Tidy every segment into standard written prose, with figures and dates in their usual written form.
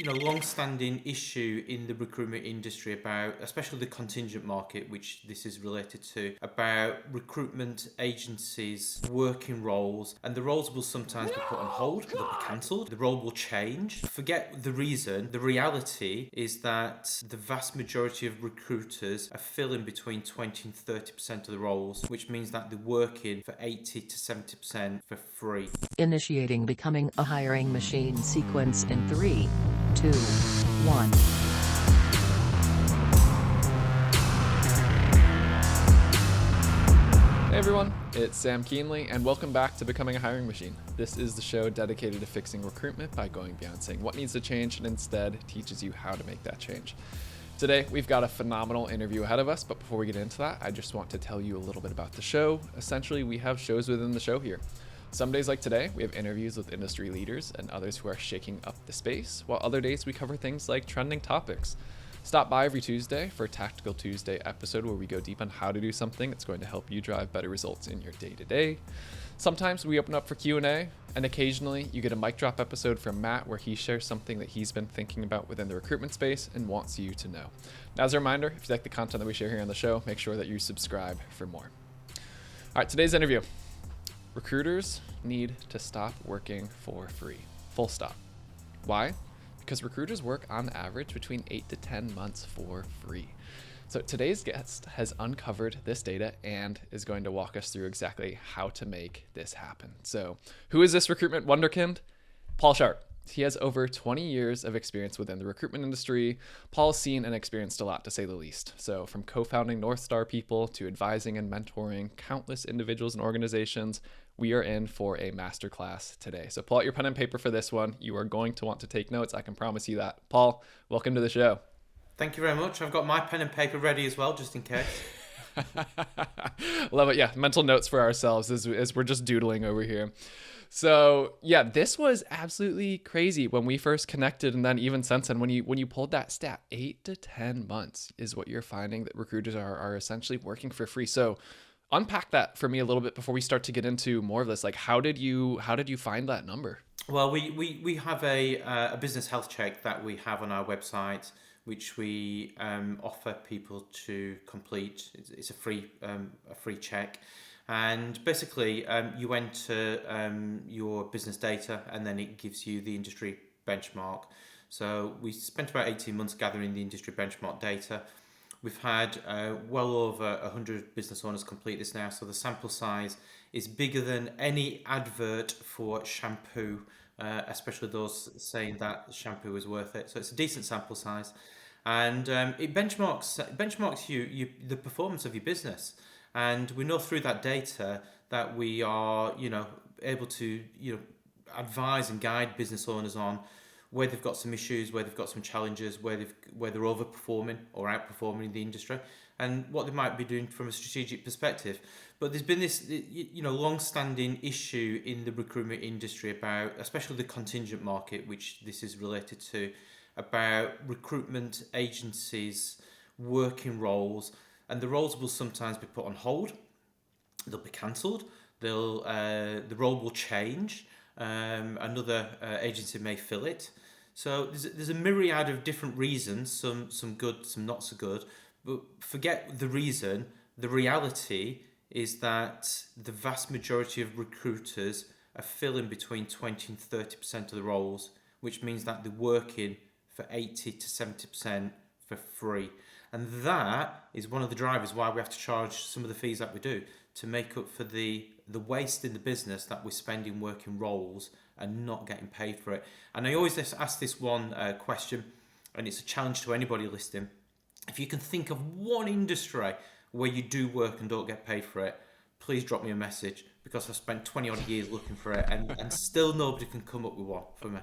long-standing issue in the recruitment industry about, especially the contingent market, which this is related to, about recruitment agencies working roles, and the roles will sometimes be put on hold, they'll be cancelled, the role will change. Forget the reason, the reality is that the vast majority of recruiters are filling between 20 and 30% of the roles, which means that they're working for 80 to 70% for free. Initiating becoming a hiring machine sequence in 3, 2, 1. Hey everyone, it's Sam Keenly, and welcome back to Becoming a Hiring Machine. This is the show dedicated to fixing recruitment by going beyond saying what needs to change and instead teaches you how to make that change. Today, we've got a phenomenal interview ahead of us, but before we get into that, I just want to tell you a little bit about the show. Essentially, we have shows within the show here. Some days like today, we have interviews with industry leaders and others who are shaking up the space, while other days we cover things like trending topics. Stop by every Tuesday for a Tactical Tuesday episode where we go deep on how to do something that's going to help you drive better results in your day-to-day. Sometimes we open up for Q&A, and occasionally you get a mic drop episode from Matt where he shares something that he's been thinking about within the recruitment space and wants you to know. Now, as a reminder, if you like the content that we share here on the show, make sure that you subscribe for more. All right, today's interview. Recruiters need to stop working for free. Full stop. Why? Because recruiters work on average between 8 to 10 months for free. So today's guest has uncovered this data and is going to walk us through exactly how to make this happen. So who is this recruitment wonderkind? Paul Sharpe. He has over 20 years of experience within the recruitment industry. Paul's seen and experienced a lot, to say the least. So from co-founding North Star people to advising and mentoring countless individuals and organizations, we are in for a masterclass today. So pull out your pen and paper for this one. You are going to want to take notes. I can promise you that. Paul, welcome to the show. Thank you very much. I've got my pen and paper ready as well, just in case. Love it. Yeah, mental notes for ourselves as we're just doodling over here. So yeah, this was absolutely crazy when we first connected, and then even since then, when you pulled that stat, 8 to 10 months is what you're finding that recruiters are essentially working for free. So unpack that for me a little bit before we start to get into more of this. Like, how did you find that number? Well, we have a business health check that we have on our website, which we offer people to complete. It's a free check. And basically, you enter your business data, and then it gives you the industry benchmark. So we spent about 18 months gathering the industry benchmark data. We've had well over 100 business owners complete this now. So the sample size is bigger than any advert for shampoo, especially those saying that shampoo is worth it. So it's a decent sample size. And it benchmarks you the performance of your business. And we know through that data that we are, able to, advise and guide business owners on where they've got some issues, where they've got some challenges, where they're overperforming or outperforming in the industry, and what they might be doing from a strategic perspective. But there's been this, long-standing issue in the recruitment industry about, especially the contingent market, which this is related to, about recruitment agencies working roles. And the roles will sometimes be put on hold. They'll be cancelled. The role will change. Another agency may fill it. So there's a myriad of different reasons. Some good, some not so good. But forget the reason. The reality is that the vast majority of recruiters are filling between 20 and 30% of the roles, which means that they're working for 80 to 70% for free. And that is one of the drivers why we have to charge some of the fees that we do to make up for the waste in the business that we're spending working roles and not getting paid for it. And I always ask this one question, and it's a challenge to anybody listening. If you can think of one industry where you do work and don't get paid for it, please drop me a message, because I've spent 20 odd years looking for it and still nobody can come up with one for me.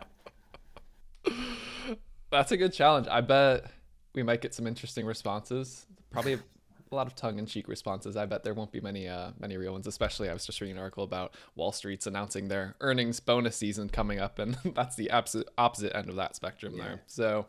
That's a good challenge. I bet we might get some interesting responses. Probably a lot of tongue-in-cheek responses. I bet there won't be many real ones. Especially, I was just reading an article about Wall Street's announcing their earnings bonus season coming up, and that's the opposite end of that spectrum there. So,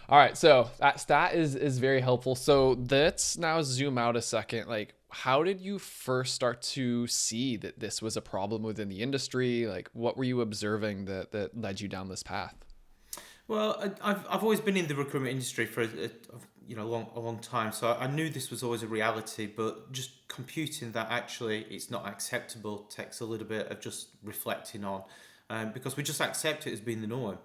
all right. So that stat is very helpful. So let's now zoom out a second. Like, how did you first start to see that this was a problem within the industry? Like, what were you observing that led you down this path? Well, I've always been in the recruitment industry for a long time, so I knew this was always a reality. But just computing that actually it's not acceptable takes a little bit of just reflecting on, because we just accept it as being the norm.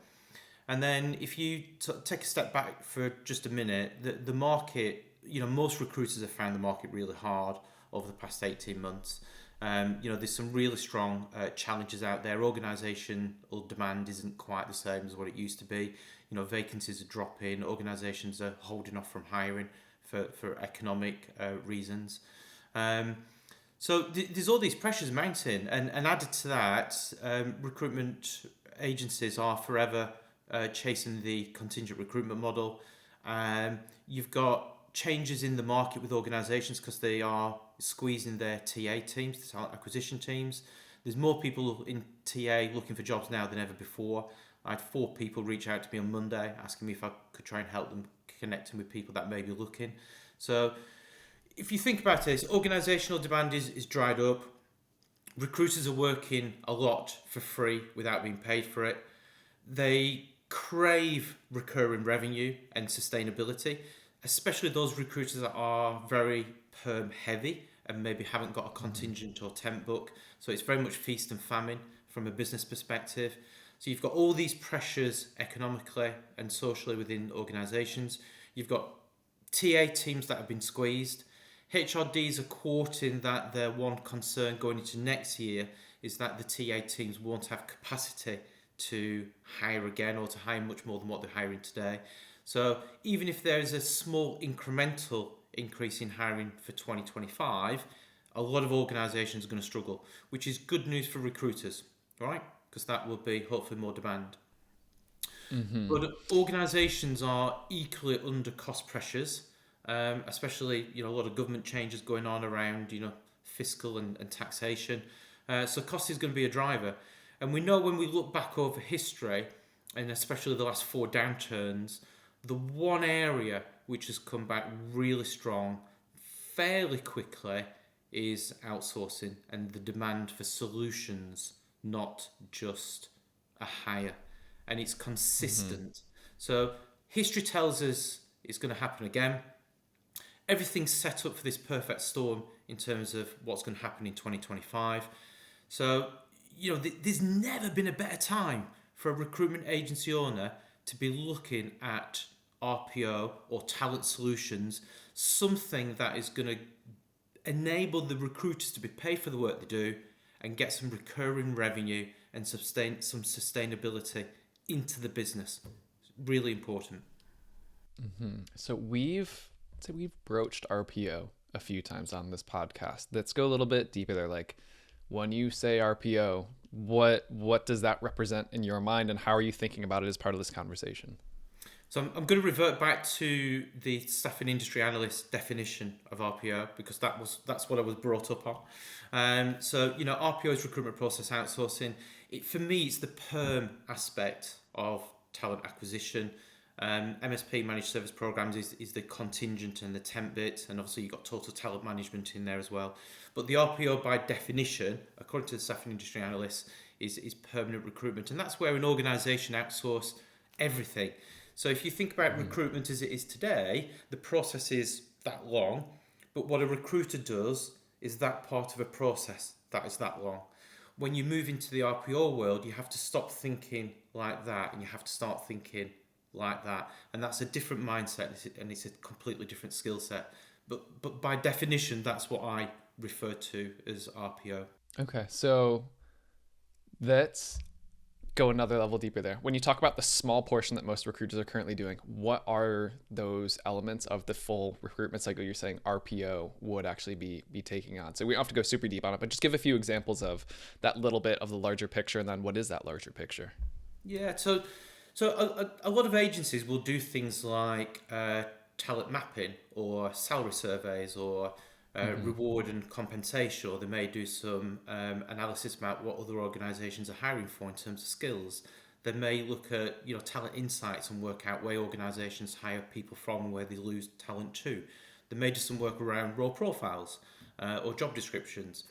And then if you take a step back for just a minute, the market, most recruiters have found the market really hard over the past 18 months. There's some really strong challenges out there. Organisational demand isn't quite the same as what it used to be. Vacancies are dropping. Organisations are holding off from hiring for economic reasons. So there's all these pressures mounting, and added to that, recruitment agencies are forever chasing the contingent recruitment model. You've got changes in the market with organisations because they are squeezing their TA teams, the talent acquisition teams. There's more people in TA looking for jobs now than ever before. I had 4 people reach out to me on Monday asking me if I could try and help them connecting with people that may be looking. So if you think about it, organisational demand is dried up. Recruiters are working a lot for free without being paid for it. They crave recurring revenue and sustainability, especially those recruiters that are very perm heavy and maybe haven't got a contingent or temp book. So it's very much feast and famine from a business perspective. So you've got all these pressures economically and socially within organisations. You've got TA teams that have been squeezed. HRDs are quoting that their one concern going into next year is that the TA teams won't have capacity to hire again or to hire much more than what they're hiring today. So even if there is a small incremental increase in hiring for 2025, a lot of organisations are going to struggle, which is good news for recruiters, right? Because that will be hopefully more demand. But organisations are equally under cost pressures, especially a lot of government changes going on around fiscal and taxation. So cost is going to be a driver. And we know when we look back over history, and especially the last 4 downturns, the one area which has come back really strong fairly quickly is outsourcing and the demand for solutions, not just a hire. And it's consistent. So history tells us it's going to happen again. Everything's set up for this perfect storm in terms of what's going to happen in 2025. So there's never been a better time for a recruitment agency owner to be looking at RPO or talent solutions, something that is going to enable the recruiters to be paid for the work they do and get some recurring revenue and sustain some sustainability into the business. Really important. So we've broached RPO a few times on this podcast. Let's go a little bit deeper there. Like, when you say RPO, what does that represent in your mind, and how are you thinking about it as part of this conversation? So I'm going to revert back to the staffing industry analyst definition of RPO because that's what I was brought up on. So RPO is recruitment process outsourcing. For me, it's the perm aspect of talent acquisition. MSP, managed service programs, is the contingent and the temp bit, and obviously you've got total talent management in there as well. But the RPO by definition, according to the staffing industry analysts, is permanent recruitment, and that's where an organisation outsources everything. So if you think about recruitment as it is today, the process is that long, but what a recruiter does is that part of a process that is that long. When you move into the RPO world, you have to stop thinking like that and you have to start thinking like that, and that's a different mindset and it's a completely different skill set. But by definition, that's what I refer to as RPO. Okay, so let's go another level deeper there. When you talk about the small portion that most recruiters are currently doing, what are those elements of the full recruitment cycle you're saying RPO would actually be taking on? So we don't have to go super deep on it, but just give a few examples of that little bit of the larger picture, and then what is that larger picture? Yeah, so a lot of agencies will do things like talent mapping or salary surveys or reward and compensation, or they may do some analysis about what other organisations are hiring for in terms of skills. They may look at talent insights and work out where organisations hire people from and where they lose talent to. They may do some work around role profiles or job descriptions.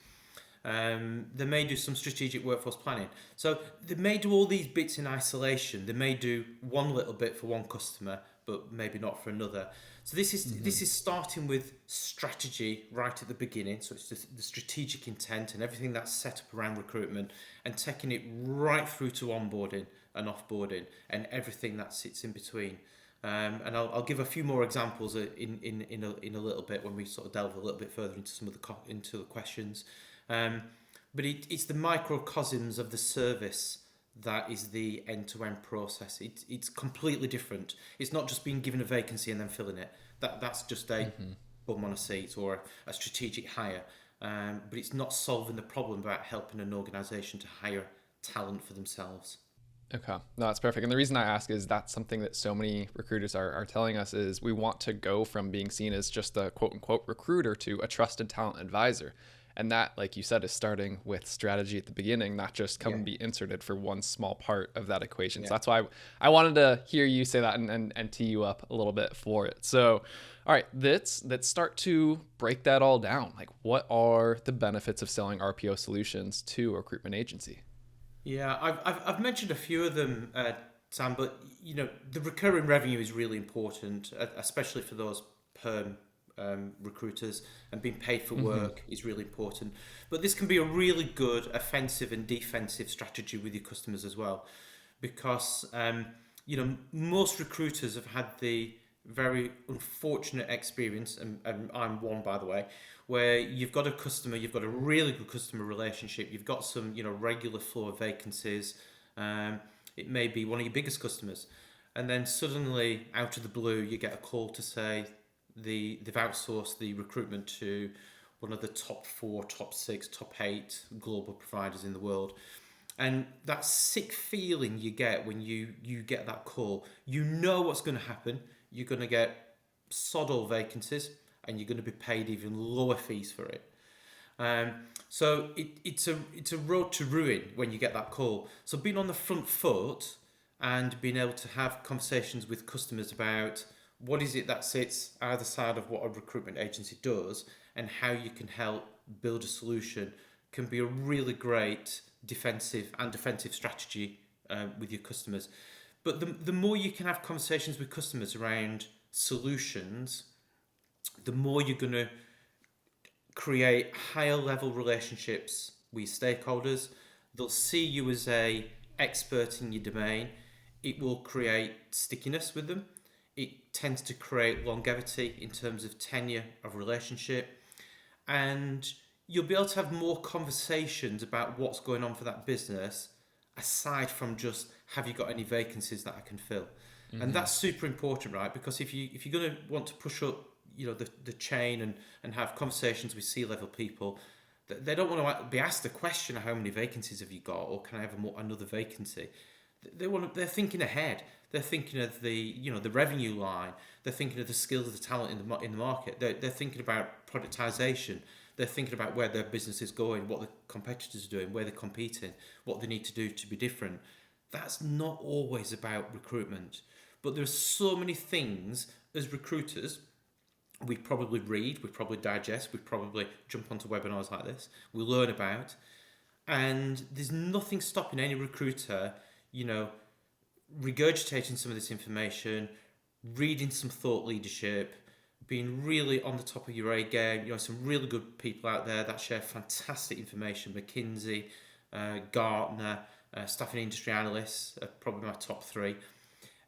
They may do some strategic workforce planning. So they may do all these bits in isolation. They may do one little bit for one customer, but maybe not for another. So this is starting with strategy right at the beginning. So it's the strategic intent and everything that's set up around recruitment, and taking it right through to onboarding and offboarding and everything that sits in between. And I'll give a few more examples in a little bit when we sort of delve a little bit further into some of the questions. But it's the microcosms of the service that is the end-to-end process. It's completely different. It's not just being given a vacancy and then filling it. That's just a bum on a seat or a strategic hire. But it's not solving the problem about helping an organisation to hire talent for themselves. Okay, no, that's perfect. And the reason I ask is that's something that so many recruiters are telling us is we want to go from being seen as just a quote unquote recruiter to a trusted talent advisor. And that, like you said, is starting with strategy at the beginning, not just come and be inserted for one small part of that equation. So that's why I wanted to hear you say that and tee you up a little bit for it. So, all right, let's start to break that all down. Like, what are the benefits of selling RPO solutions to a recruitment agency? Yeah, I've mentioned a few of them, Sam, but the recurring revenue is really important, especially for those perm recruiters, and being paid for work is really important. But this can be a really good offensive and defensive strategy with your customers as well, because most recruiters have had the very unfortunate experience, and I'm one, by the way, where you've got a customer, you've got a really good customer relationship, you've got some regular flow of vacancies. It may be one of your biggest customers, and then suddenly out of the blue you get a call to say they've outsourced the recruitment to one of the top 4, top 6, top 8 global providers in the world. And that sick feeling you get when you get that call, what's going to happen. You're going to get sod all vacancies, and you're going to be paid even lower fees for it. So it's a road to ruin when you get that call. So being on the front foot and being able to have conversations with customers about what is it that sits either side of what a recruitment agency does and how you can help build a solution can be a really great defensive and offensive strategy with your customers. But the more you can have conversations with customers around solutions, the more you're going to create higher level relationships with stakeholders. They'll see you as a expert in your domain. It will create stickiness with them. It tends to create longevity in terms of tenure of relationship. And you'll be able to have more conversations about what's going on for that business, aside from just, have you got any vacancies that I can fill? And that's super important, right? Because if you're going to want to push up the chain and have conversations with C-level people, they don't want to be asked the question of how many vacancies have you got, or can I have another vacancy. They're thinking ahead. They're thinking of the revenue line. They're thinking of the skills of the talent in the market. They're thinking about productization. They're thinking about where their business is going, what the competitors are doing, where they're competing, what they need to do to be different. That's not always about recruitment. But there's so many things as recruiters we probably read, we probably digest, we probably jump onto webinars like this, we learn about, and there's nothing stopping any recruiter, regurgitating some of this information, reading some thought leadership, being really on the top of your A game. Some really good people out there that share fantastic information. McKinsey, Gartner, staffing industry analysts are probably my top 3.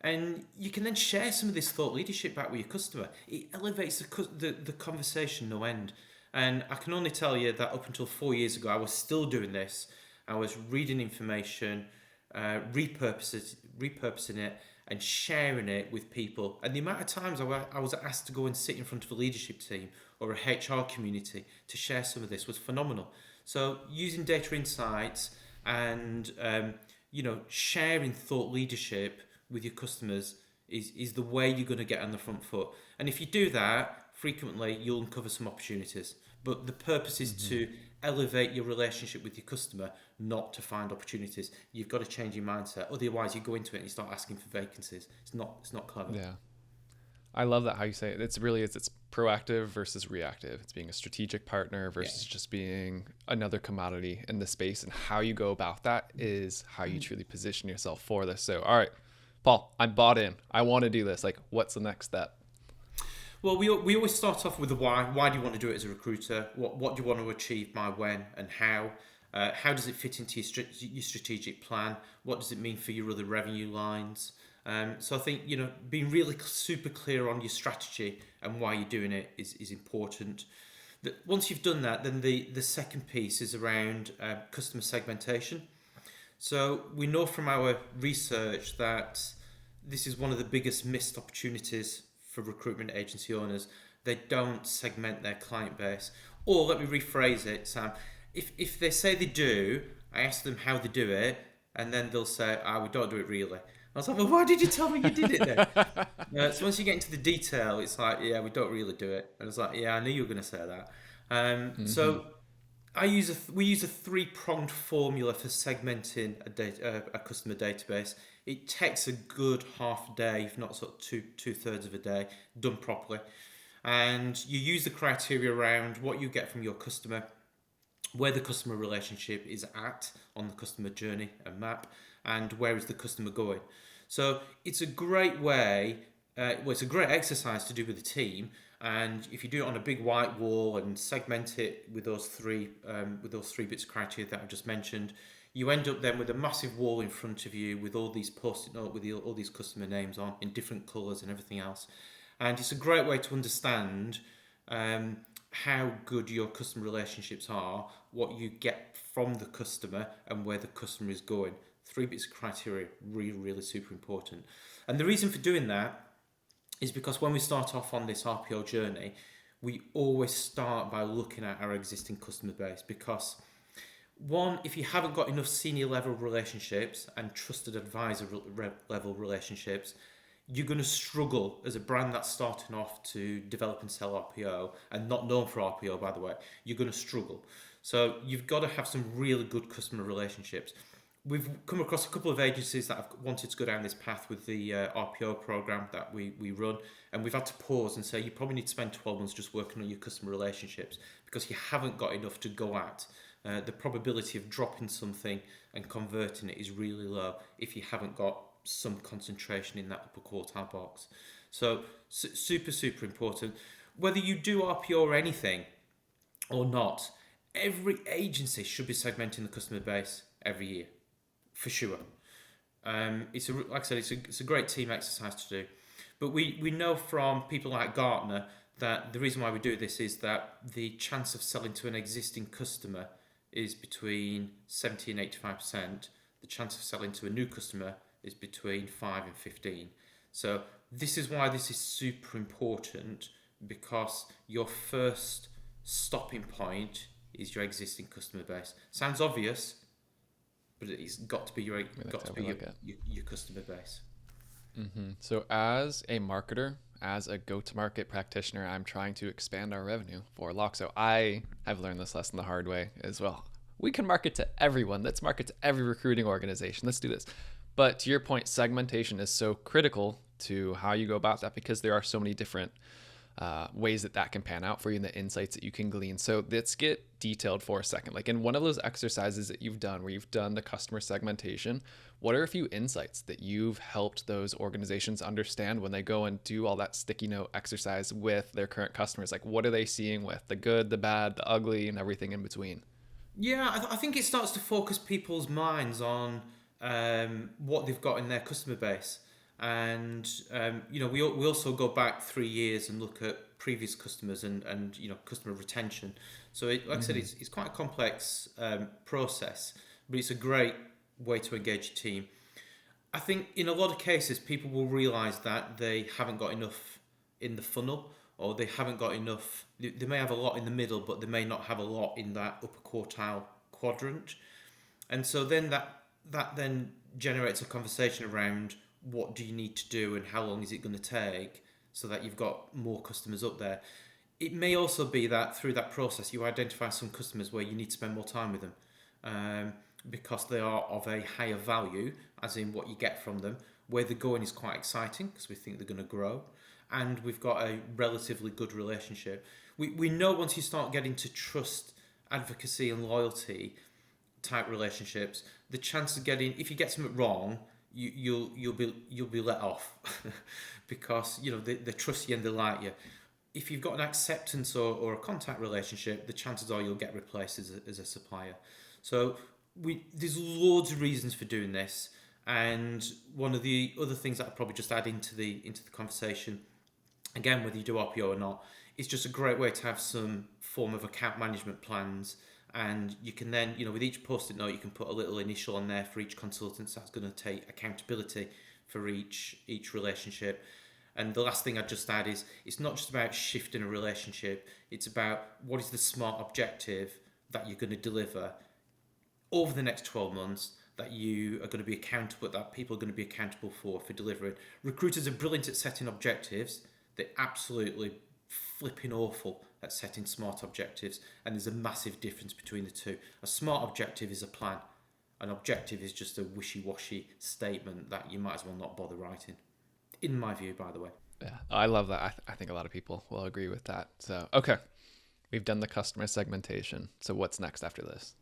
And you can then share some of this thought leadership back with your customer. It elevates the conversation no end. And I can only tell you that up until 4 years ago, I was still doing this. I was reading information, repurposing it, and sharing it with people. And the amount of times I was asked to go and sit in front of a leadership team or a HR community to share some of this was phenomenal. So using data insights and sharing thought leadership with your customers is the way you're going to get on the front foot. And if you do that, frequently you'll uncover some opportunities. But the purpose is to elevate your relationship with your customer, not to find opportunities. You've got to change your mindset. Otherwise, you go into it and you start asking for vacancies. It's not clever. Yeah. I love that how you say it. It's proactive versus reactive. It's being a strategic partner versus just being another commodity in the space. And how you go about that is how you truly position yourself for this. So, all right, Paul, I'm bought in. I want to do this. Like, what's the next step? Well, we always start off with the why. Why do you want to do it as a recruiter? What do you want to achieve by when and how? How does it fit into your strategic plan? What does it mean for your other revenue lines? So I think, being really super clear on your strategy and why you're doing it is important. Once you've done that, then the second piece is around customer segmentation. So we know from our research that this is one of the biggest missed opportunities for recruitment agency owners. They don't segment their client base. Or let me rephrase it, Sam. If they say they do, I ask them how they do it, and then they'll say, we don't do it really. I was like, well, why did you tell me you did it then? So once you get into the detail, it's like, yeah, we don't really do it. And I was like, yeah, I knew you were going to say that. So we use a three-pronged formula for segmenting a customer database. It takes a good half a day, if not sort of two-thirds of a day, done properly. And you use the criteria around what you get from your customer, where the customer relationship is at on the customer journey and map, and where is the customer going. So it's a great way, it's a great exercise to do with the team. And if you do it on a big white wall and segment it with those three bits of criteria that I've just mentioned, you end up then with a massive wall in front of you with all these post-it note with all these customer names on in different colours and everything else. And it's a great way to understand how good your customer relationships are, what you get from the customer, and where the customer is going. Three bits of criteria, really, really super important. And the reason for doing that is because when we start off on this RPO journey, we always start by looking at our existing customer base. Because one, if you haven't got enough senior level relationships and trusted advisor level relationships, you're going to struggle as a brand that's starting off to develop and sell RPO and not known for RPO, by the way. You're going to struggle. So you've got to have some really good customer relationships. We've come across a couple of agencies that have wanted to go down this path with the RPO program that we run, and we've had to pause and say you probably need to spend 12 months just working on your customer relationships because you haven't got enough to go at. The probability of dropping something and converting it is really low if you haven't got some concentration in that upper quartile box. So super, super important. Whether you do RPO or anything or not, every agency should be segmenting the customer base every year. For sure. Like I said, it's a great team exercise to do. But we know from people like Gartner that the reason why we do this is that the chance of selling to an existing customer is between 70 and 85%. The chance of selling to a new customer is between 5 and 15. So this is why this is super important, because your first stopping point is your existing customer base. Sounds obvious, but it's got to be your customer base. Mm-hmm. So as a marketer, as a go-to-market practitioner, I'm trying to expand our revenue for Hoxo. I have learned this lesson the hard way as well. We can market to everyone. Let's market to every recruiting organization. Let's do this. But to your point, segmentation is so critical to how you go about that, because there are so many different ways that can pan out for you and the insights that you can glean. So let's get detailed for a second. Like in one of those exercises that you've done where you've done the customer segmentation, what are a few insights that you've helped those organizations understand when they go and do all that sticky note exercise with their current customers? Like what are they seeing with the good, the bad, the ugly, and everything in between? Yeah, I think it starts to focus people's minds on what they've got in their customer base. And we also go back 3 years and look at previous customers and customer retention. So I said, it's quite a complex process, but it's a great way to engage your team. I think in a lot of cases people will realise that they haven't got enough in the funnel, or they haven't got enough. They may have a lot in the middle, but they may not have a lot in that upper quartile quadrant. And so then that then generates a conversation around what do you need to do and how long is it going to take so that you've got more customers up there. It may also be that through that process you identify some customers where you need to spend more time with them because they are of a higher value, as in what you get from them, Where they're going is quite exciting because we think they're going to grow, and we've got a relatively good relationship. We know once you start getting to trust, advocacy, and loyalty type relationships, the chance of getting, if you get something wrong, you'll be let off because they trust you and they like you. If you've got an acceptance or a contact relationship, the chances are you'll get replaced as a supplier. So there's loads of reasons for doing this, and one of the other things that I'd probably just add into the conversation, again, whether you do RPO or not, it's just a great way to have some form of account management plans. And you can then, with each post-it note, you can put a little initial on there for each consultant. So that's going to take accountability for each relationship. And the last thing I'd just add is it's not just about shifting a relationship. It's about what is the smart objective that you're going to deliver over the next 12 months that you are going to be accountable, that people are going to be accountable for delivering. Recruiters are brilliant at setting objectives. They're absolutely flipping awful at setting smart objectives, and there's a massive difference between the two. A smart objective is a plan. An objective is just a wishy-washy statement that you might as well not bother writing, in my view, by the way. Yeah, I love that. I think a lot of people will agree with that. So, okay, we've done the customer segmentation. So what's next after this?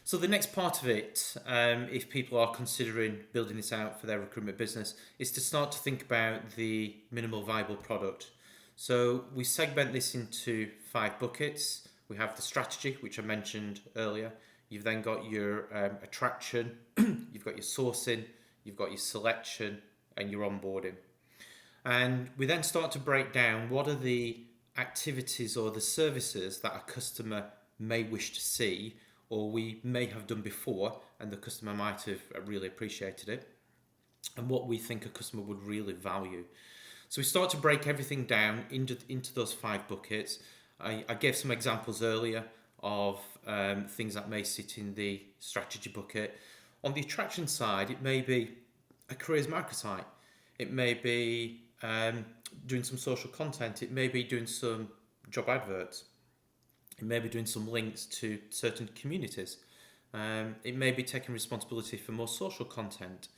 So the next part of it, if people are considering building this out for their recruitment business, is to start to think about the minimal viable product. So we segment this into 5 buckets. We have the strategy, which I mentioned earlier. You've then got your attraction, you've got your sourcing, you've got your selection, and your onboarding. And we then start to break down what are the activities or the services that a customer may wish to see, or we may have done before, and the customer might have really appreciated it, and what we think a customer would really value. So we start to break everything down into those 5 buckets. I gave some examples earlier of things that may sit in the strategy bucket. On the attraction side, it may be a careers microsite. It may be doing some social content. It may be doing some job adverts. It may be doing some links to certain communities. It may be taking responsibility for more social content.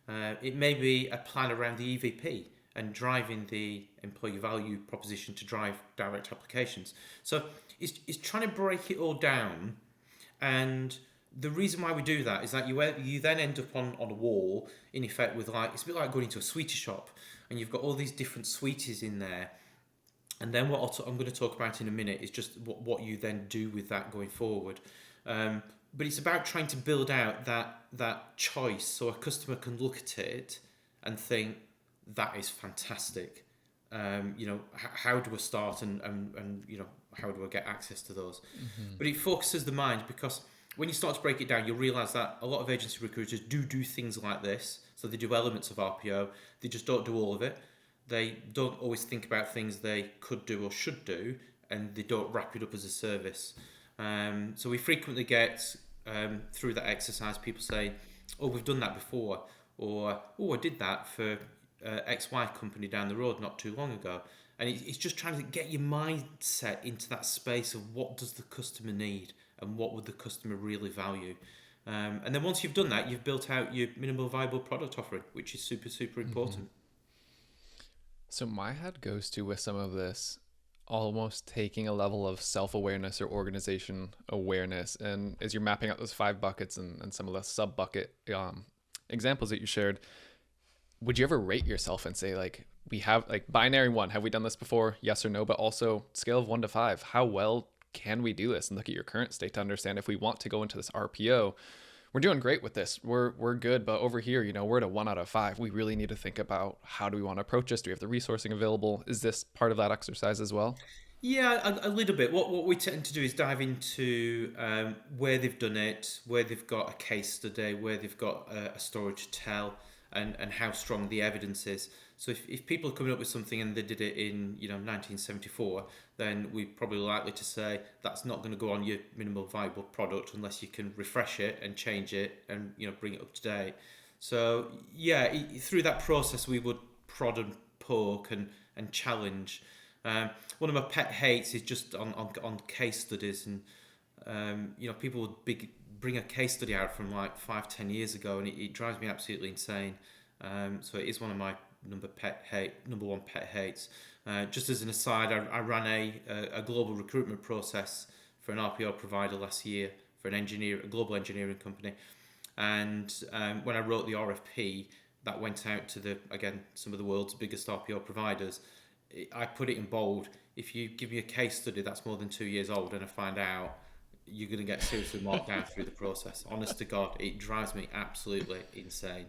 It may be a plan around the EVP and driving the employee value proposition to drive direct applications. So it's trying to break it all down. And the reason why we do that is that you then end up on a wall, in effect, with it's a bit like going into a sweetie shop, and you've got all these different sweeties in there. And then what I'm going to talk about in a minute is just what you then do with that going forward. But it's about trying to build out that choice so a customer can look at it and think, that is fantastic. How do I start and how do I get access to those? Mm-hmm. But it focuses the mind, because when you start to break it down, you'll realise that a lot of agency recruiters do things like this. So they do elements of RPO. They just don't do all of it. They don't always think about things they could do or should do, and they don't wrap it up as a service. So we frequently get, through that exercise, people say, oh, we've done that before, or, oh, I did that for XY company down the road not too long ago. And it's just trying to get your mindset into that space of what does the customer need and what would the customer really value. And then once you've done that, you've built out your minimal viable product offering, which is super, super important. Mm-hmm. So my head goes to, with some of this, almost taking a level of self-awareness or organization awareness. And as you're mapping out those 5 buckets and some of the sub-bucket examples that you shared, would you ever rate yourself and say, like, we have like binary 1, have we done this before? Yes or no, but also scale of 1 to 5. How well can we do this? And look at your current state to understand if we want to go into this RPO, we're doing great with this. We're good, but over here, we're at a 1 out of 5. We really need to think about, how do we want to approach this? Do we have the resourcing available? Is this part of that exercise as well? Yeah, a little bit. What we tend to do is dive into where they've done it, where they've got a case study, where they've got a story to tell, and how strong the evidence is. So if people are coming up with something and they did it in 1974, then we're probably likely to say that's not going to go on your minimal viable product unless you can refresh it and change it and bring it up to date. So yeah, through that process we would prod and poke and challenge. One of my pet hates is just on case studies, and people would bring a case study out from like 5-10 years ago, and it drives me absolutely insane. So it is one of my number one pet hates. Just as an aside, I ran a global recruitment process for an RPO provider last year for a global engineering company, and when I wrote the RFP that went out to some of the world's biggest RPO providers, I put it in bold. If you give me a case study that's more than 2 years old and I find out, you're going to get seriously marked down through the process. Honest to God, it drives me absolutely insane.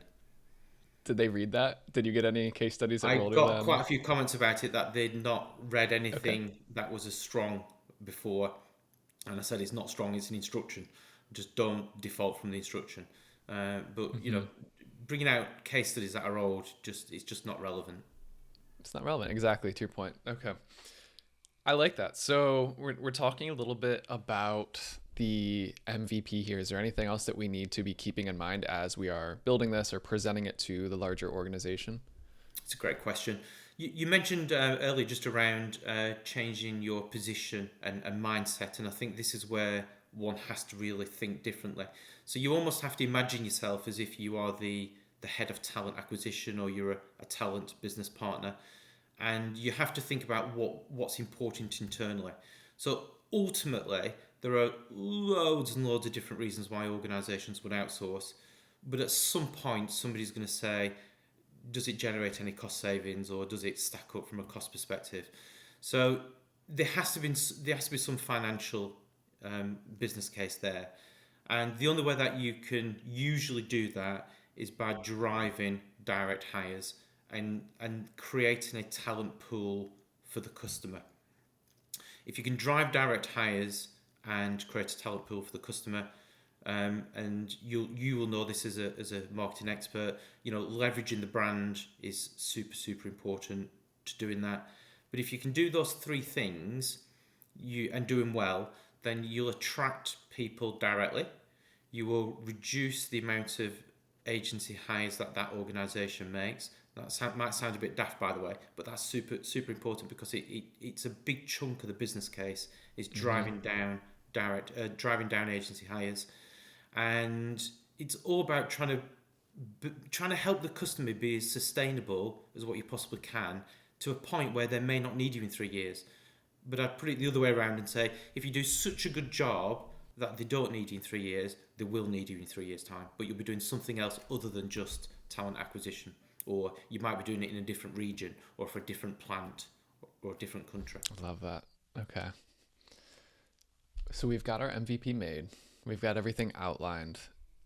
Did they read that? Did you get any case studies that I were older got than? quite a few comments about it that they'd not read anything that was as strong before. And I said, it's not strong, it's an instruction. Just don't default from the instruction. But, bringing out case studies that are old, it's just not relevant. It's not relevant. Exactly, to your point. Okay. I like that. So we're talking a little bit about the MVP here. Is there anything else that we need to be keeping in mind as we are building this or presenting it to the larger organization? It's a great question. You mentioned earlier just around changing your position and mindset, and I think this is where one has to really think differently. So you almost have to imagine yourself as if you are the head of talent acquisition, or you're a talent business partner, and you have to think about what's important internally. So ultimately, there are loads and loads of different reasons why organisations would outsource, but at some point somebody's going to say, does it generate any cost savings, or does it stack up from a cost perspective? So there has to be some financial business case there, and the only way that you can usually do that is by driving direct hires and creating a talent pool for the customer. If you can drive direct hires and create a talent pool for the customer, and you will know this as a marketing expert, leveraging the brand is super important to doing that. But if you can do those three things, and do them well, then you'll attract people directly. You will reduce the amount of agency hires that organisation makes. That might sound a bit daft, by the way, but that's super important, because it's a big chunk of the business case is driving down agency hires, and it's all about trying to help the customer be as sustainable as what you possibly can, to a point where they may not need you in 3 years. But I'd put it the other way around and say, if you do such a good job that they don't need you in 3 years, they will need you in 3 years' time. But you'll be doing something else other than just talent acquisition, or you might be doing it in a different region, or for a different plant, or a different country. I love that. Okay. So we've got our MVP made. We've got everything outlined.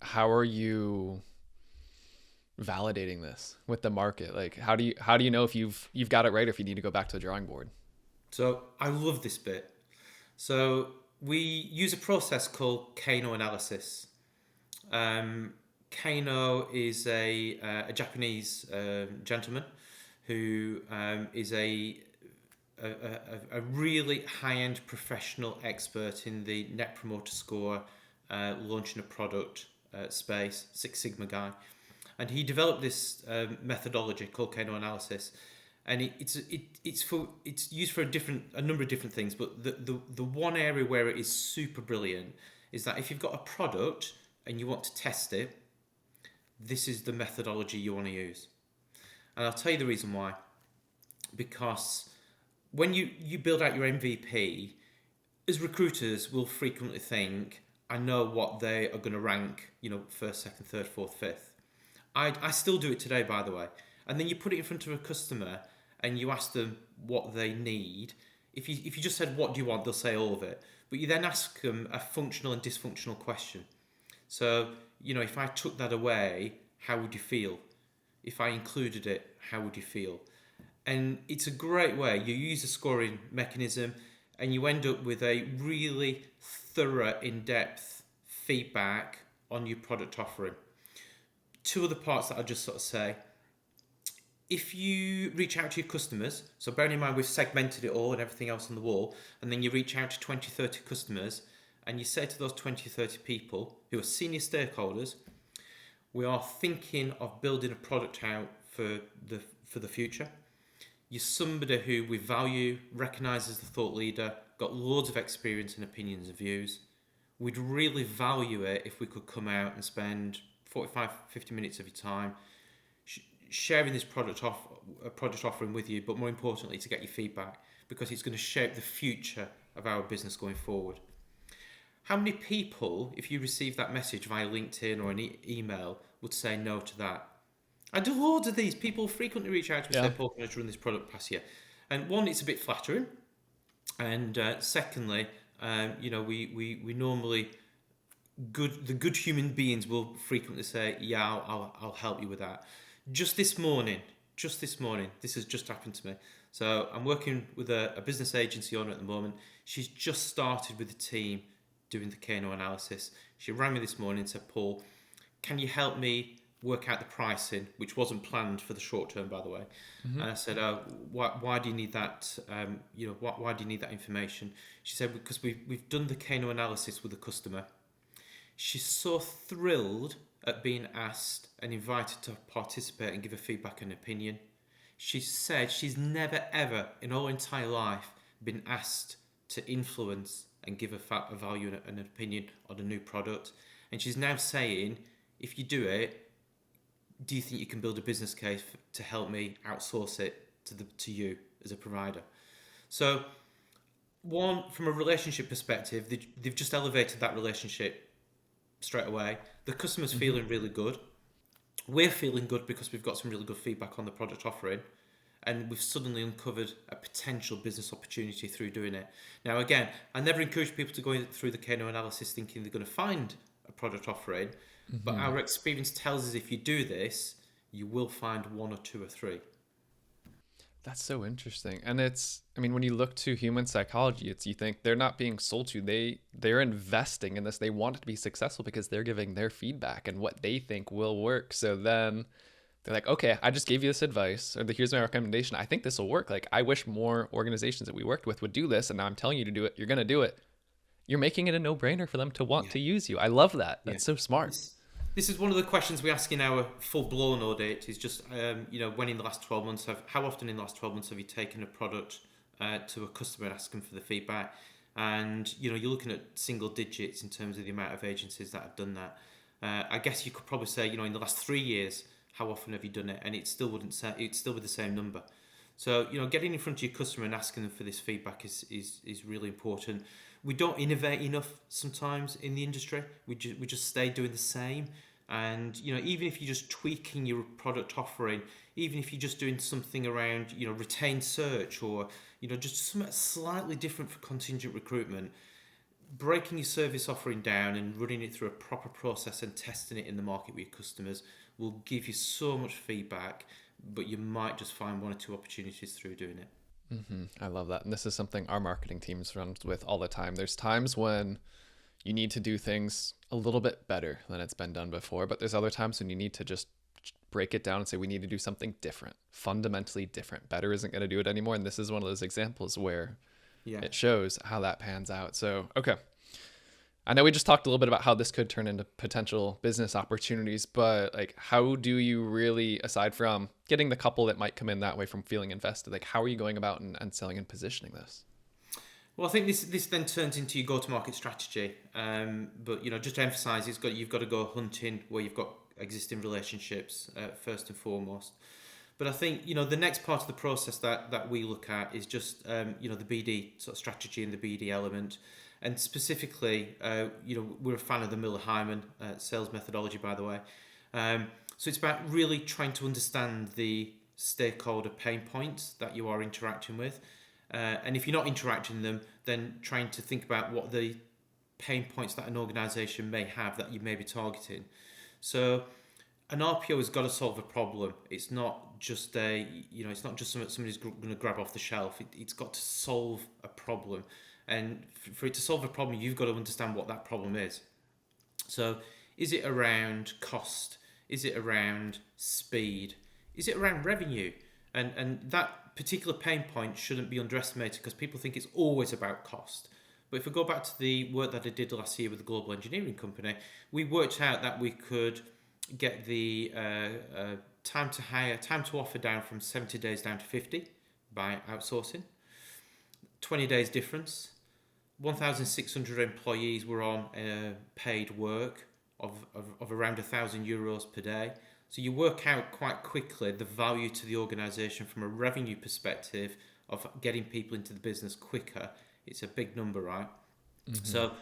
How are you validating this with the market? Like, how do you know if you've got it right, or if you need to go back to the drawing board? So I love this bit. So we use a process called Kano analysis. Kano is a Japanese gentleman who is a really high-end professional expert in the Net Promoter Score, launching a product space, Six Sigma guy. And he developed this methodology called Kano analysis. And it's used for a number of different things, but the one area where it is super brilliant is that if you've got a product and you want to test it, this is the methodology you want to use. And I'll tell you the reason why. Because when you build out your MVP, as recruiters, we'll frequently think, I know what they are going to rank, first, second, third, fourth, fifth. I still do it today, by the way. And then you put it in front of a customer and you ask them what they need. If you just said, what do you want? They'll say all of it. But you then ask them a functional and dysfunctional question. So, if I took that away, how would you feel? If I included it, how would you feel? And it's a great way. You use a scoring mechanism and you end up with a really thorough, in-depth feedback on your product offering. Two other parts that I'll just sort of say. If you reach out to your customers, so bearing in mind we've segmented it all and everything else on the wall, and then you reach out to 20, 30 customers, and you say to those 20, 30 people who are senior stakeholders, we are thinking of building a product out for the future. You're somebody who we value, recognise as the thought leader, got loads of experience and opinions and views. We'd really value it if we could come out and spend 45, 50 minutes of your time sharing this product offering with you, but more importantly, to get your feedback, because it's going to shape the future of our business going forward. How many people, if you receive that message via LinkedIn or an email, would say no to that? I do loads of these. People frequently reach out to me and say, Paul, can I just run this product past you? And one, it's a bit flattering. And secondly, we normally, the good human beings will frequently say, yeah, I'll help you with that. Just this morning, this has just happened to me. So I'm working with a business agency owner at the moment. She's just started with the team doing the Kano analysis. She rang me this morning and said, Paul, can you help me work out the pricing, which wasn't planned for the short term, by the way. And I said, why do you need that? Why do you need that information? She said, because we've done the Kano analysis with the customer. She's so thrilled at being asked and invited to participate and give her feedback and opinion. She said she's never ever in her entire life been asked to influence and give a value and an opinion on a new product. And she's now saying, if you do it, do you think you can build a business case to help me outsource it to you as a provider? So, one, from a relationship perspective, they've just elevated that relationship straight away. The customer's feeling really good. We're feeling good because we've got some really good feedback on the product offering, and we've suddenly uncovered a potential business opportunity through doing it. Now, again, I never encourage people to go through the Kano analysis thinking they're going to find a product offering, but our experience tells us if you do this, you will find one or two or three. That's so interesting. And when you look to human psychology, you think they're not being sold to. They're investing in this. They want it to be successful because they're giving their feedback and what they think will work. So then they're like, okay, I just gave you this advice, or here's my recommendation. I think this will work. Like, I wish more organizations that we worked with would do this. And now I'm telling you to do it. You're going to do it. You're making it a no-brainer for them to want to use you. I love that. That's so smart. This is one of the questions we ask in our full-blown audit, is just, when in the last 12 months, how often in the last 12 months have you taken a product to a customer and asked them for the feedback? And, you're looking at single digits in terms of the amount of agencies that have done that. I guess you could probably say, in the last 3 years, how often have you done it? And it still wouldn't say, it's still with the same number. So, getting in front of your customer and asking them for this feedback is really important. We don't innovate enough sometimes in the industry. We just stay doing the same. And, even if you're just tweaking your product offering, even if you're just doing something around, retained search, or, just something slightly different for contingent recruitment, breaking your service offering down and running it through a proper process and testing it in the market with your customers will give you so much feedback, but you might just find one or two opportunities through doing it. I love that. And this is something our marketing teams runs with all the time. There's times when you need to do things a little bit better than it's been done before, but there's other times when you need to just break it down and say, we need to do something different, fundamentally different. Better isn't going to do it anymore. And this is one of those examples where it shows how that pans out. So, okay. I know we just talked a little bit about how this could turn into potential business opportunities, but how do you really, aside from getting the couple that might come in that way from feeling invested, how are you going about and selling and positioning this? Well, I think this then turns into your go-to-market strategy. But just to emphasise, you've got to go hunting where you've got existing relationships first and foremost. But I think the next part of the process that we look at is just the BD sort of strategy and the BD element. And specifically, we're a fan of the Miller-Hyman sales methodology, by the way. So it's about really trying to understand the stakeholder pain points that you are interacting with. And if you're not interacting with them, then trying to think about what the pain points that an organisation may have that you may be targeting. So an RPO has got to solve a problem. It's not just it's not just something somebody's going to grab off the shelf. It's got to solve a problem. And for it to solve a problem, you've got to understand what that problem is. So is it around cost? Is it around speed? Is it around revenue? And that particular pain point shouldn't be underestimated, because people think it's always about cost. But if we go back to the work that I did last year with the global engineering company, we worked out that we could get the time to offer down from 70 days down to 50 by outsourcing. 20 days difference. 1,600 employees were on paid work of around €1,000 per day. So you work out quite quickly the value to the organisation from a revenue perspective of getting people into the business quicker. It's a big number, right? So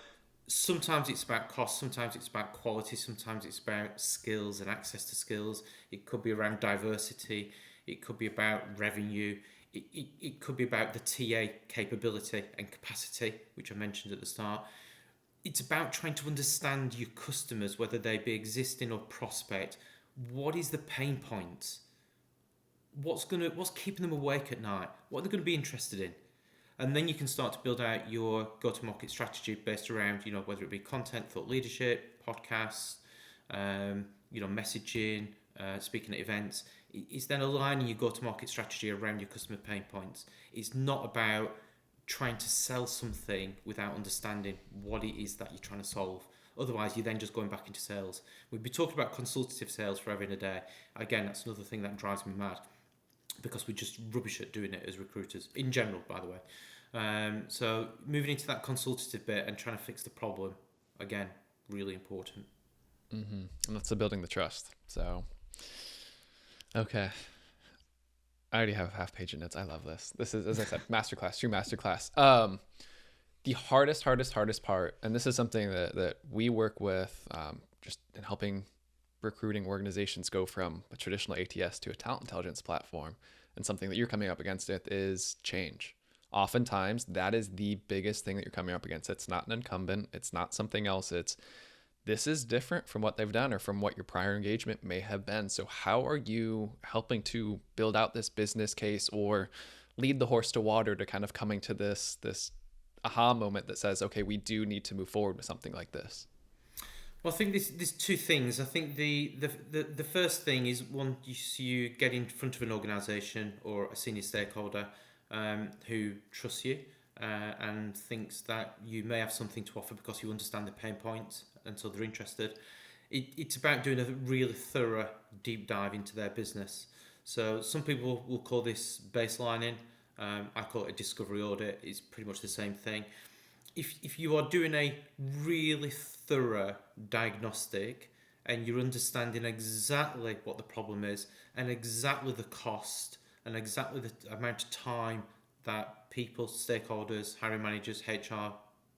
sometimes it's about cost, sometimes it's about quality, sometimes it's about skills and access to skills. It could be around diversity, it could be about revenue, it could be about the TA capability and capacity, which I mentioned at the start. It's about trying to understand your customers, whether they be existing or prospect. What is the pain points? What's keeping them awake at night? What are they going to be interested in? And then you can start to build out your go-to-market strategy based around, whether it be content, thought leadership, podcasts, messaging, speaking at events. It's then aligning your go-to-market strategy around your customer pain points. It's not about trying to sell something without understanding what it is that you're trying to solve. Otherwise, you're then just going back into sales. We'd be talking about consultative sales forever and a day. Again, that's another thing that drives me mad, because we're just rubbish at doing it as recruiters, in general, by the way. So moving into that consultative bit and trying to fix the problem, again, really important. And that's building the trust. So, okay. I already have a half-page of notes. I love this. This is, as I said, masterclass, true masterclass. The hardest part, and this is something that we work with just in helping recruiting organizations go from a traditional ATS to a talent intelligence platform, and something that you're coming up against it is change. Oftentimes, that is the biggest thing that you're coming up against. It's not an incumbent. It's not something else. This is different from what they've done or from what your prior engagement may have been. So how are you helping to build out this business case or lead the horse to water to kind of coming to this aha moment that says, okay, we do need to move forward with something like this? Well, I think there's two things. I think the first thing is, once you get in front of an organisation or a senior stakeholder who trusts you and thinks that you may have something to offer because you understand the pain points, and so they're interested. It's about doing a really thorough deep dive into their business. So some people will call this baselining. I call it a discovery audit. It's pretty much the same thing. If you are doing a really thorough diagnostic and you're understanding exactly what the problem is and exactly the cost and exactly the amount of time that people, stakeholders, hiring managers, HR,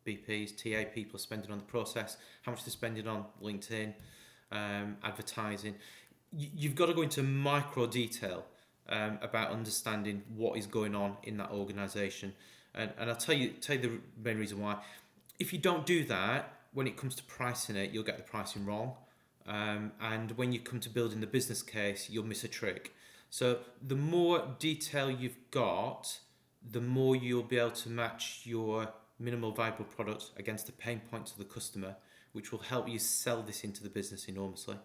BPs, TA people are spending on the process, how much they're spending on LinkedIn, advertising, you've got to go into micro detail about understanding what is going on in that organisation. And I'll tell you the main reason why. If you don't do that, when it comes to pricing it, you'll get the pricing wrong. And when you come to building the business case, you'll miss a trick. So the more detail you've got, the more you'll be able to match your minimal viable product against the pain points of the customer, which will help you sell this into the business enormously.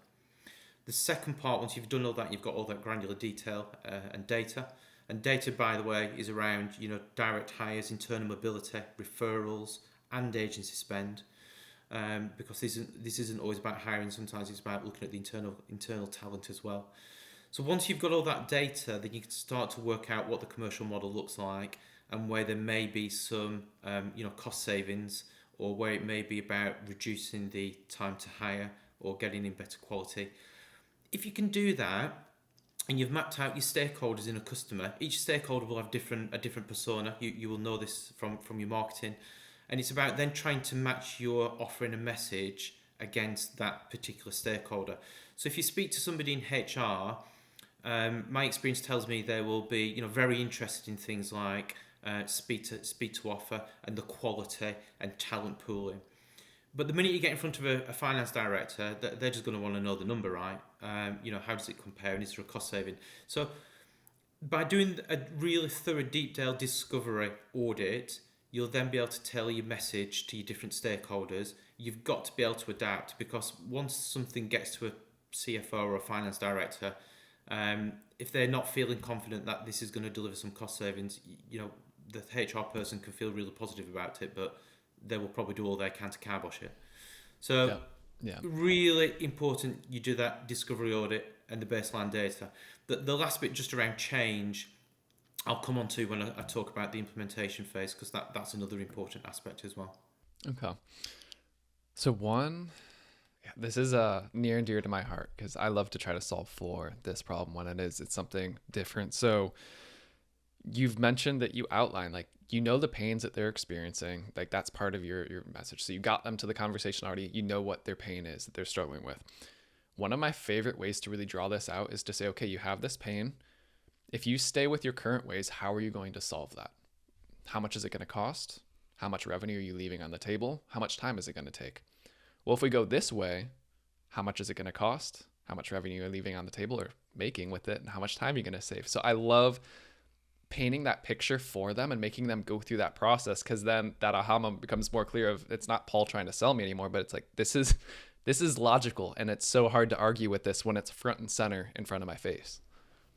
The second part, once you've done all that, you've got all that granular detail and data. And data, by the way, is around direct hires, internal mobility, referrals, and agency spend. Because this isn't always about hiring. Sometimes it's about looking at the internal talent as well. So once you've got all that data, then you can start to work out what the commercial model looks like and where there may be some cost savings, or where it may be about reducing the time to hire or getting in better quality. If you can do that, and you've mapped out your stakeholders in a customer, each stakeholder will have a different persona. You will know this from your marketing. And it's about then trying to match your offering and message against that particular stakeholder. So if you speak to somebody in HR, my experience tells me they will be very interested in things like speed to offer and the quality and talent pooling. But the minute you get in front of a finance director, they're just going to want to know the number, right? How does it compare, and is there a cost saving? So by doing a really thorough, deep dive discovery audit, you'll then be able to tailor your message to your different stakeholders. You've got to be able to adapt, because once something gets to a CFO or a finance director, if they're not feeling confident that this is going to deliver some cost savings, the HR person can feel really positive about it, but they will probably do all they can to kibosh it. So really important you do that discovery audit and the baseline data. The last bit, just around change, I'll come on to when I talk about the implementation phase, because that's another important aspect as well. Okay. So one, Yeah, this is near and dear to my heart because I love to try to solve for this problem when it's something different. So you've mentioned that you outline, like, you know, the pains that they're experiencing, like that's part of your message. So you got them to the conversation already. You know what their pain is that they're struggling with. One of my favorite ways to really draw this out is to say, okay, you have this pain. If you stay with your current ways, how are you going to solve that? How much is it going to cost? How much revenue are you leaving on the table? How much time is it going to take? Well, if we go this way, how much is it going to cost? How much revenue are you leaving on the table or making with it? And how much time are you going to save? So I love painting that picture for them and making them go through that process, because then that aha moment becomes more clear of, it's not Paul trying to sell me anymore, but it's like, this is logical, and it's so hard to argue with this when it's front and center in front of my face.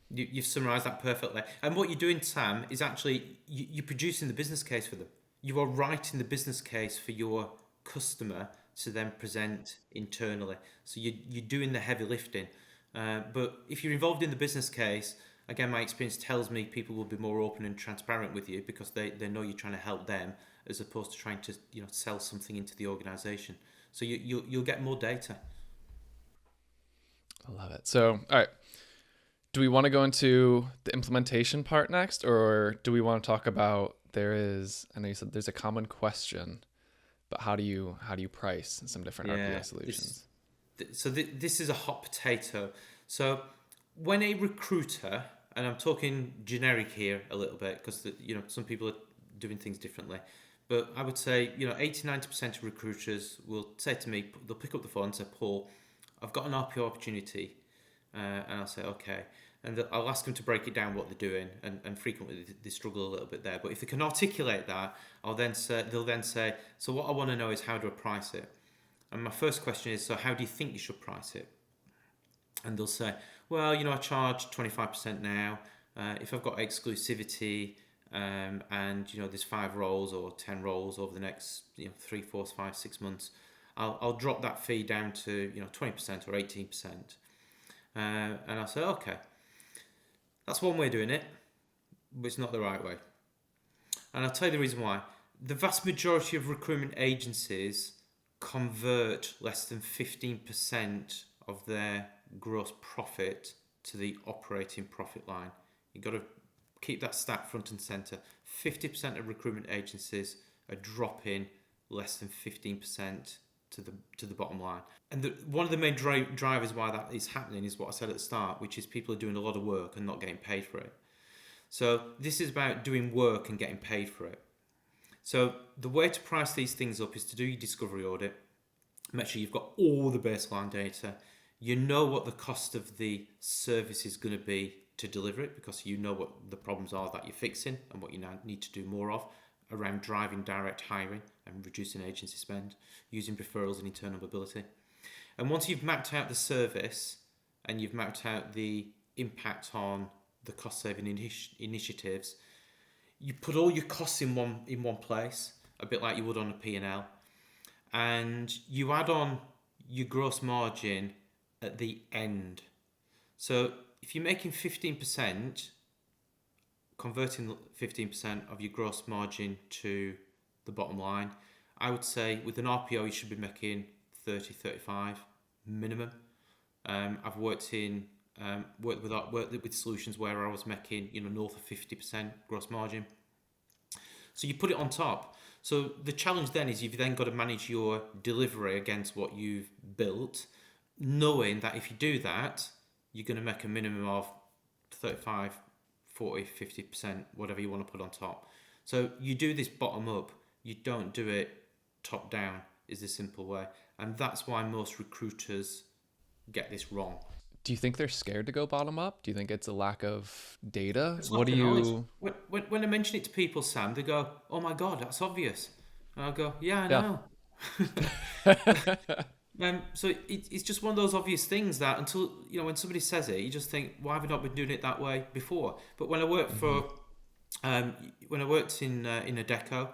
You've summarised that perfectly. And what you're doing, Sam, is actually you're producing the business case for them. You are writing the business case for your customer to then present internally. So you're doing the heavy lifting. But if you're involved in the business case, again, my experience tells me people will be more open and transparent with you because they know you're trying to help them as opposed to trying to sell something into the organisation. So you'll get more data. I love it. So, all right. Do we want to go into the implementation part next, or do we want to talk about, I know you said there's a common question, but how do you price some different RPO solutions? This is a hot potato. So when a recruiter, and I'm talking generic here a little bit because some people are doing things differently, but I would say 80-90% of recruiters will say to me, they'll pick up the phone and say, Paul, I've got an RPO opportunity, and I'll say okay. And I'll ask them to break it down what they're doing, and frequently they struggle a little bit there. But if they can articulate that, they'll then say, so what I want to know is how do I price it? And my first question is, so how do you think you should price it? And they'll say, well, I charge 25% now. If I've got exclusivity, and there's 5 roles or 10 roles over the next 3, 4, 5, 6 months, I'll drop that fee down to 20% or 18%. And I'll say, okay. That's one way of doing it, but it's not the right way. And I'll tell you the reason why. The vast majority of recruitment agencies convert less than 15% of their gross profit to the operating profit line. You've got to keep that stat front and centre. 50% of recruitment agencies are dropping less than 15% to the bottom line. And one of the main drivers why that is happening is what I said at the start, which is people are doing a lot of work and not getting paid for it. So this is about doing work and getting paid for it. So the way to price these things up is to do your discovery audit. Make sure you've got all the baseline data. You know what the cost of the service is going to be to deliver it, because you know what the problems are that you're fixing and what you now need to do more of around driving direct hiring and reducing agency spend, using referrals and internal mobility. And once you've mapped out the service and you've mapped out the impact on the cost-saving initiatives, you put all your costs in one place, a bit like you would on a P&L, and you add on your gross margin at the end. So if you're making 15%, converting 15% of your gross margin to the bottom line, I would say with an RPO you should be making 30, 35 minimum. I've worked with solutions where I was making north of 50% gross margin. So you put it on top. So the challenge then is you've then got to manage your delivery against what you've built, knowing that if you do that, you're going to make a minimum of 35, 40, 50%, whatever you want to put on top. So you do this bottom up. You don't do it top down, is the simple way. And that's why most recruiters get this wrong. Do you think they're scared to go bottom up? Do you think it's a lack of data? What do you... When I mention it to people, Sam, they go, oh my God, that's obvious. And I'll go, yeah, I know. So it's just one of those obvious things that until, when somebody says it, you just think, why have I not been doing it that way before? But when I worked when I worked in Adecco,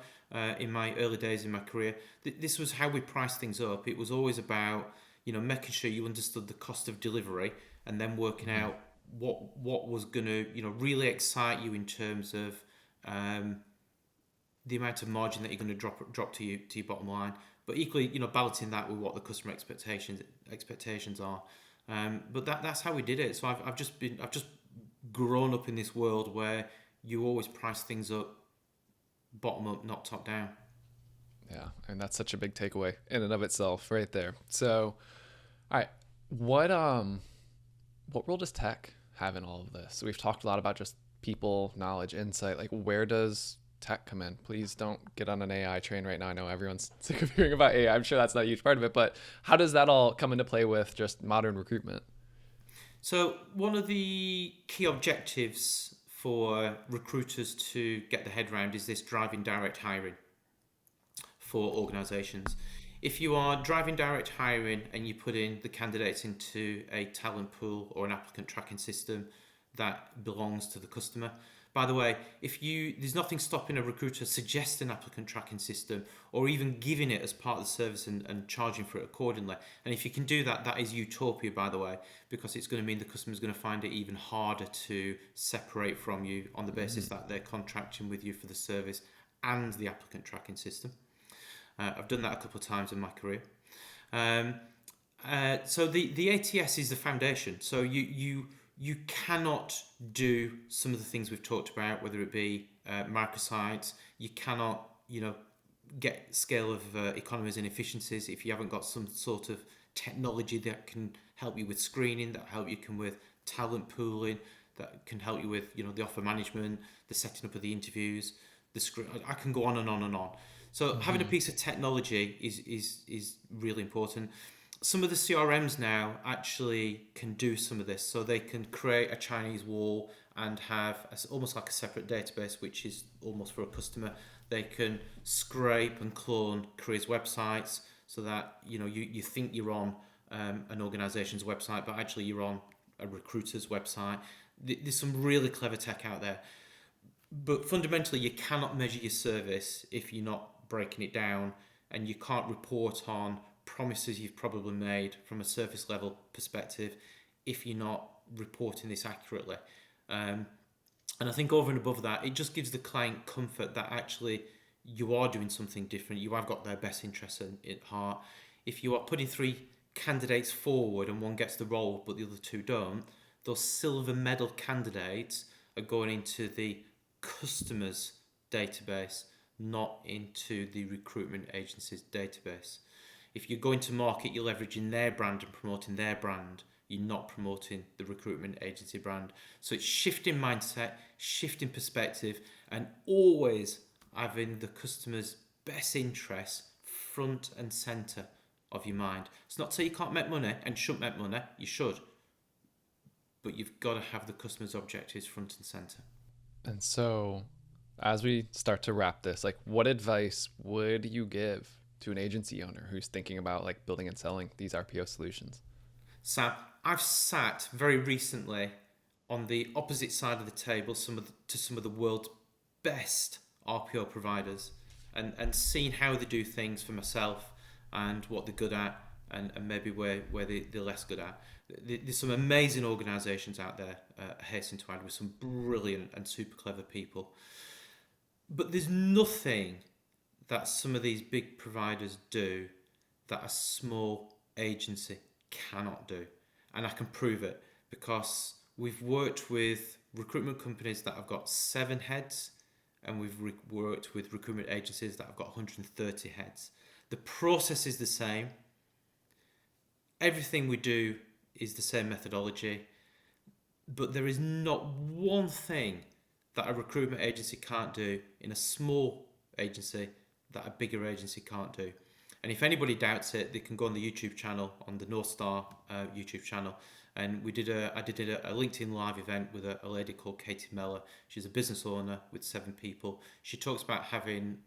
in my early days in my career, this was how we priced things up. It was always about, making sure you understood the cost of delivery and then working out what was going to, really excite you in terms of the amount of margin that you're going to drop to your bottom line. but equally, balancing that with what the customer expectations are. But that's how we did it. So I've just grown up in this world where you always price things up bottom up, not top down. Yeah, and that's such a big takeaway in and of itself, right there. So, all right, what role does tech have in all of this? So we've talked a lot about just people, knowledge, insight. Like, where does tech come in? Please don't get on an AI train right now. I know everyone's sick of hearing about AI. I'm sure that's not a huge part of it, but how does that all come into play with just modern recruitment? So one of the key objectives for recruiters to get their head around is this driving direct hiring for organisations. If you are driving direct hiring and you put in the candidates into a talent pool or an applicant tracking system that belongs to the customer. By the way, there's nothing stopping a recruiter suggesting an applicant tracking system or even giving it as part of the service and charging for it accordingly. And if you can do that, that is utopia, by the way, because it's going to mean the customer's going to find it even harder to separate from you on the basis that they're contracting with you for the service and the applicant tracking system. I've done that a couple of times in my career. So the ATS is the foundation. So you cannot do some of the things we've talked about, whether it be microsites. You cannot, get scale of economies and efficiencies if you haven't got some sort of technology that can help you with screening, that help you with talent pooling, that can help you with, the offer management, the setting up of the interviews, the script. I can go on and on and on. So having a piece of technology is really important. Some of the CRMs now actually can do some of this. So they can create a Chinese wall and have almost like a separate database, which is almost for a customer. They can scrape and clone careers websites so that, you think you're on an organization's website, but actually you're on a recruiter's website. There's some really clever tech out there. But fundamentally, you cannot measure your service if you're not breaking it down, and you can't report on promises you've probably made from a surface level perspective if you're not reporting this accurately. And I think over and above that, it just gives the client comfort that actually you are doing something different. You have got their best interests at heart. If you are putting 3 candidates forward and one gets the role but the other 2 don't, those silver medal candidates are going into the customer's database, not into the recruitment agency's database. If you're going to market, you're leveraging their brand and promoting their brand. You're not promoting the recruitment agency brand. So it's shifting mindset, shifting perspective, and always having the customer's best interests front and centre of your mind. It's not to say you can't make money and shouldn't make money. You should. But you've got to have the customer's objectives front and centre. And so, as we start to wrap this, what advice would you give to an agency owner who's thinking about building and selling these RPO solutions? Sam, I've sat very recently on the opposite side of the table to some of the world's best RPO providers and seen how they do things for myself and what they're good at and maybe where they're less good at. There's some amazing organisations out there, hasten to add, with some brilliant and super clever people. But there's nothing that some of these big providers do that a small agency cannot do. And I can prove it because we've worked with recruitment companies that have got 7 heads and we've worked with recruitment agencies that have got 130 heads. The process is the same. Everything we do is the same methodology, but there is not one thing that a recruitment agency can't do in a small agency that a bigger agency can't do. And if anybody doubts it, they can go on the YouTube channel, on the North Star YouTube channel. And I did a LinkedIn Live event with a lady called Katie Meller. She's a business owner with 7 people. She talks about having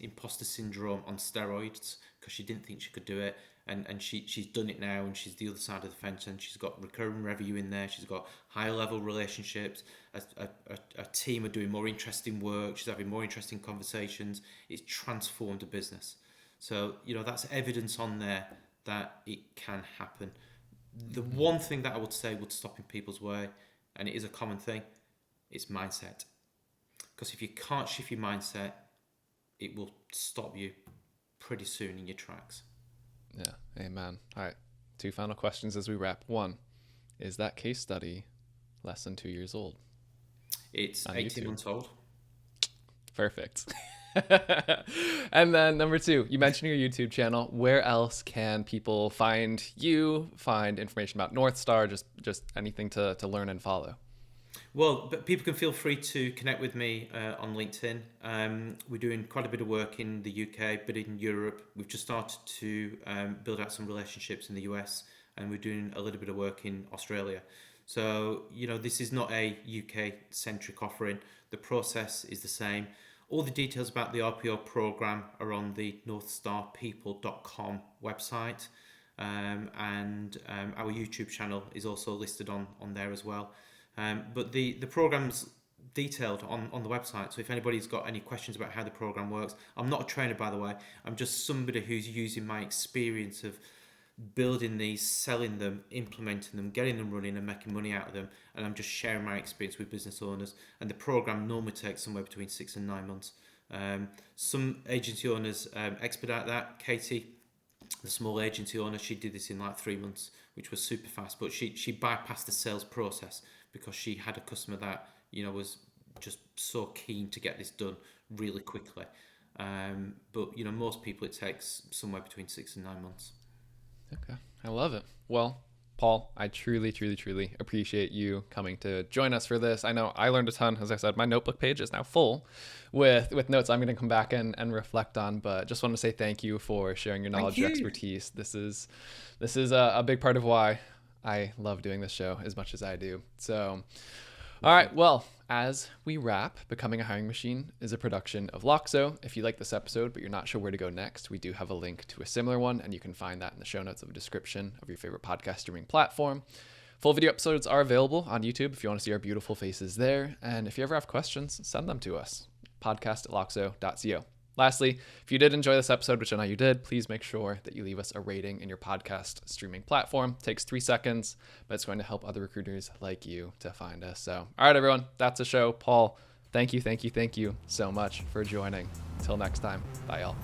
imposter syndrome on steroids because she didn't think she could do it. And she's done it now, and she's the other side of the fence, and she's got recurring revenue in there. She's got higher level relationships. A team are doing more interesting work. She's having more interesting conversations. It's transformed a business. So, that's evidence on there that it can happen. The one thing that I would say would stop in people's way, and it is a common thing, it's mindset. Because if you can't shift your mindset, it will stop you pretty soon in your tracks. Yeah, amen. All right, 2 final questions as we wrap. 1, is that case study less than 2 years old? It's On 18 YouTube. months old. Perfect. And then number 2, you mentioned your YouTube channel. Where else can people find you, find information about North Star, just anything to learn and follow? Well, but people can feel free to connect with me on LinkedIn. We're doing quite a bit of work in the UK, but in Europe, we've just started to build out some relationships in the US, and we're doing a little bit of work in Australia. So, this is not a UK-centric offering. The process is the same. All the details about the RPO program are on the northstarpeople.com website. And our YouTube channel is also listed on there as well. But the program's detailed on the website. So if anybody's got any questions about how the program works, I'm not a trainer, by the way. I'm just somebody who's using my experience of building these, selling them, implementing them, getting them running and making money out of them. And I'm just sharing my experience with business owners. And the program normally takes somewhere between 6 and 9 months. Some agency owners expedite that. Katie, the small agency owner, she did this in like 3 months, which was super fast. But she bypassed the sales process because she had a customer that was just so keen to get this done really quickly. But most people, it takes somewhere between 6 and 9 months. Okay, I love it. Well, Paul, I truly, truly, truly appreciate you coming to join us for this. I know I learned a ton. As I said, my notebook page is now full with notes I'm going to come back and reflect on, but just want to say thank you for sharing your knowledge and expertise. This is a big part of why I love doing this show as much as I do. So, all right, well, as we wrap, Becoming a Hiring Machine is a production of Hoxo. If you like this episode, but you're not sure where to go next, we do have a link to a similar one, and you can find that in the show notes of the description of your favorite podcast streaming platform. Full video episodes are available on YouTube if you want to see our beautiful faces there. And if you ever have questions, send them to us, podcast@hoxo.co. Lastly, if you did enjoy this episode, which I know you did, please make sure that you leave us a rating in your podcast streaming platform. It takes 3 seconds, but it's going to help other recruiters like you to find us. So, all right, everyone, that's the show. Paul, thank you so much for joining. Until next time, bye, y'all.